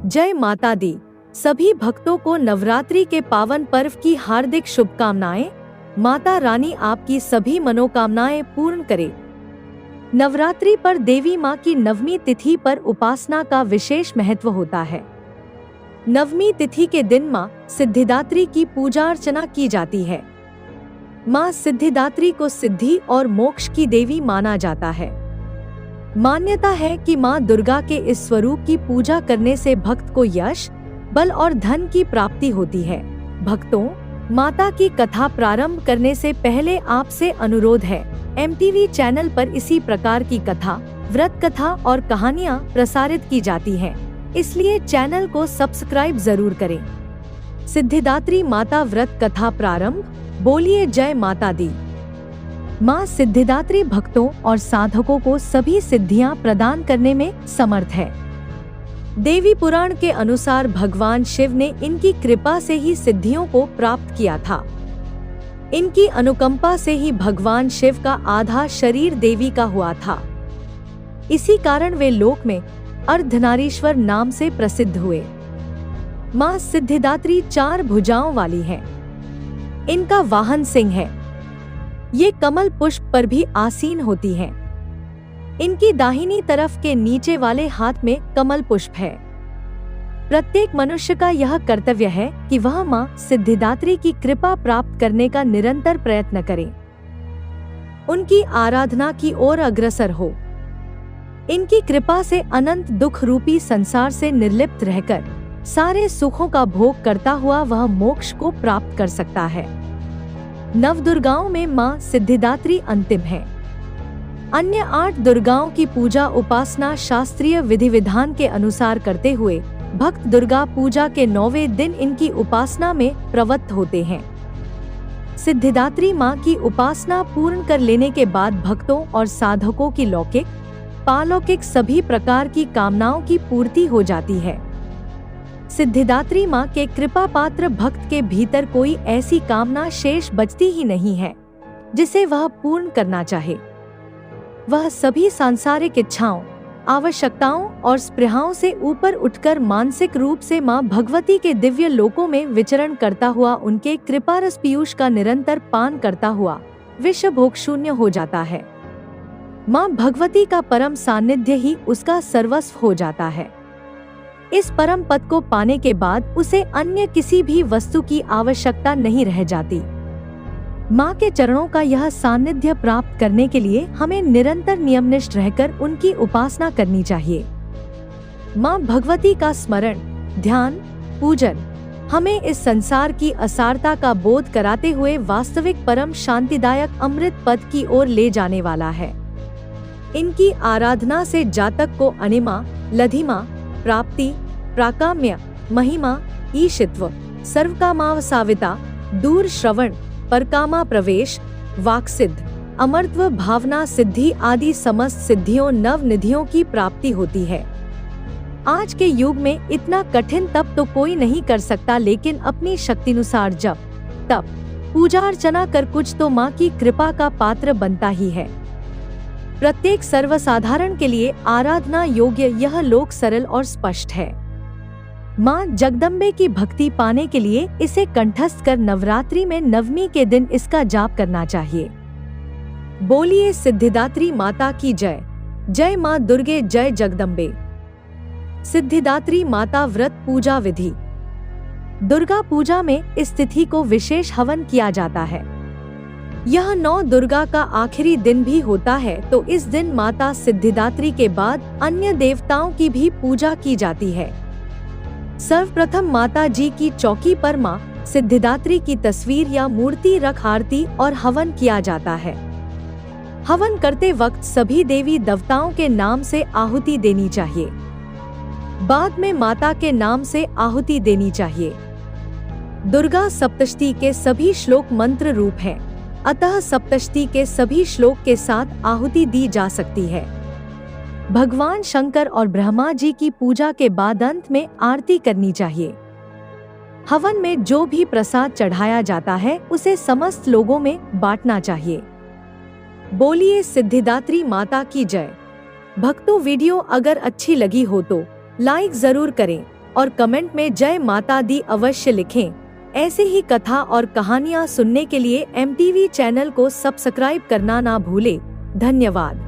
जय माता दी। सभी भक्तों को नवरात्रि के पावन पर्व की हार्दिक शुभकामनाएं। माता रानी आपकी सभी मनोकामनाएं पूर्ण करे। नवरात्रि पर देवी माँ की नवमी तिथि पर उपासना का विशेष महत्व होता है। नवमी तिथि के दिन माँ सिद्धिदात्री की पूजा अर्चना की जाती है। माँ सिद्धिदात्री को सिद्धि और मोक्ष की देवी माना जाता है। मान्यता है कि माँ दुर्गा के इस स्वरूप की पूजा करने से भक्त को यश, बल और धन की प्राप्ति होती है। भक्तों, माता की कथा प्रारंभ करने से पहले आपसे अनुरोध है, MTV चैनल पर इसी प्रकार की कथा, व्रत कथा और कहानियाँ प्रसारित की जाती हैं, इसलिए चैनल को सब्सक्राइब जरूर करें। सिद्धिदात्री माता व्रत कथा प्रारंभ। बोलिए जय माता दी। माँ सिद्धिदात्री भक्तों और साधकों को सभी सिद्धियां प्रदान करने में समर्थ है। देवी पुराण के अनुसार भगवान शिव ने इनकी कृपा से ही सिद्धियों को प्राप्त किया था। इनकी अनुकंपा से ही भगवान शिव का आधा शरीर देवी का हुआ था। इसी कारण वे लोक में अर्धनारीश्वर नाम से प्रसिद्ध हुए। माँ सिद्धिदात्री 4 भुजाओं वाली है। इनका वाहन सिंह है। ये कमल पुष्प पर भी आसीन होती हैं। इनकी दाहिनी तरफ के नीचे वाले हाथ में कमल पुष्प है। प्रत्येक मनुष्य का यह कर्तव्य है कि वह माँ सिद्धिदात्री की कृपा प्राप्त करने का निरंतर प्रयत्न करे, उनकी आराधना की ओर अग्रसर हो। इनकी कृपा से अनंत दुख रूपी संसार से निर्लिप्त रहकर सारे सुखों का भोग करता हुआ वह मोक्ष को प्राप्त कर सकता है। नवदुर्गाओं में माँ सिद्धिदात्री अंतिम है। अन्य 8 दुर्गाओं की पूजा उपासना शास्त्रीय विधि विधान के अनुसार करते हुए भक्त दुर्गा पूजा के 9वें दिन इनकी उपासना में प्रवृत्त होते हैं। सिद्धिदात्री माँ की उपासना पूर्ण कर लेने के बाद भक्तों और साधकों की लौकिक, पारलौकिक सभी प्रकार की कामनाओं की पूर्ति हो जाती है। सिद्धिदात्री माँ के कृपा पात्र भक्त के भीतर कोई ऐसी कामना शेष बचती ही नहीं है जिसे वह पूर्ण करना चाहे। वह सभी सांसारिक इच्छाओं, आवश्यकताओं और स्पृहाओं से ऊपर उठकर मानसिक रूप से माँ भगवती के दिव्य लोकों में विचरण करता हुआ उनके कृपारस पीयूष का निरंतर पान करता हुआ विश्व भोग शून्य हो जाता है। माँ भगवती का परम सानिध्य ही उसका सर्वस्व हो जाता है। इस परम पद को पाने के बाद उसे अन्य किसी भी वस्तु की आवश्यकता नहीं रह जाती। माँ के चरणों का यह सानिध्य प्राप्त करने के लिए हमें निरंतर नियमनिष्ठ रहकर उनकी उपासना करनी चाहिए। माँ भगवती का स्मरण, ध्यान, पूजन हमें इस संसार की असारता का बोध कराते हुए वास्तविक परम शांतिदायक अमृत पद की ओर ले जाने वाला है। इनकी आराधना से जातक को अनिमा, लधिमा, प्राप्ति, प्राकाम्य, महिमा, ईशित्व, सर्वकामावसाविता, दूर श्रवण, परकामा प्रवेश, वाक्सिद्ध, अमरत्व, भावना सिद्धि आदि समस्त सिद्धियों नव निधियों की प्राप्ति होती है। आज के युग में इतना कठिन तप तो कोई नहीं कर सकता, लेकिन अपनी शक्तिनुसार जप, तप, पूजा अर्चना कर कुछ तो माँ की कृपा का पात्र बनता ही है। प्रत्येक सर्वसाधारण के लिए आराधना योग्य यह लोक सरल और स्पष्ट है। माँ जगदम्बे की भक्ति पाने के लिए इसे कंठस्थ कर नवरात्रि में नवमी के दिन इसका जाप करना चाहिए। बोलिए सिद्धिदात्री माता की जय। जय माँ दुर्गे, जय जगदम्बे। सिद्धिदात्री माता व्रत पूजा विधि। दुर्गा पूजा में इस तिथि को विशेष हवन किया जाता है। यह 9 दुर्गा का आखिरी दिन भी होता है, तो इस दिन माता सिद्धिदात्री के बाद अन्य देवताओं की भी पूजा की जाती है। सर्वप्रथम माता जी की चौकी पर माँ सिद्धिदात्री की तस्वीर या मूर्ति रख आरती और हवन किया जाता है। हवन करते वक्त सभी देवी देवताओं के नाम से आहुति देनी चाहिए। बाद में माता के नाम से आहुति देनी चाहिए। दुर्गा सप्तशती के सभी श्लोक मंत्र रूप हैं, अतः सप्तशती के सभी श्लोक के साथ आहुति दी जा सकती है। भगवान शंकर और ब्रह्मा जी की पूजा के बाद अंत में आरती करनी चाहिए। हवन में जो भी प्रसाद चढ़ाया जाता है उसे समस्त लोगों में बांटना चाहिए। बोलिए सिद्धिदात्री माता की जय। भक्तों, वीडियो अगर अच्छी लगी हो तो लाइक जरूर करें और कमेंट में जय माता दी अवश्य लिखें। ऐसे ही कथा और कहानियाँ सुनने के लिए MTV चैनल को सब्सक्राइब करना ना भूले। धन्यवाद।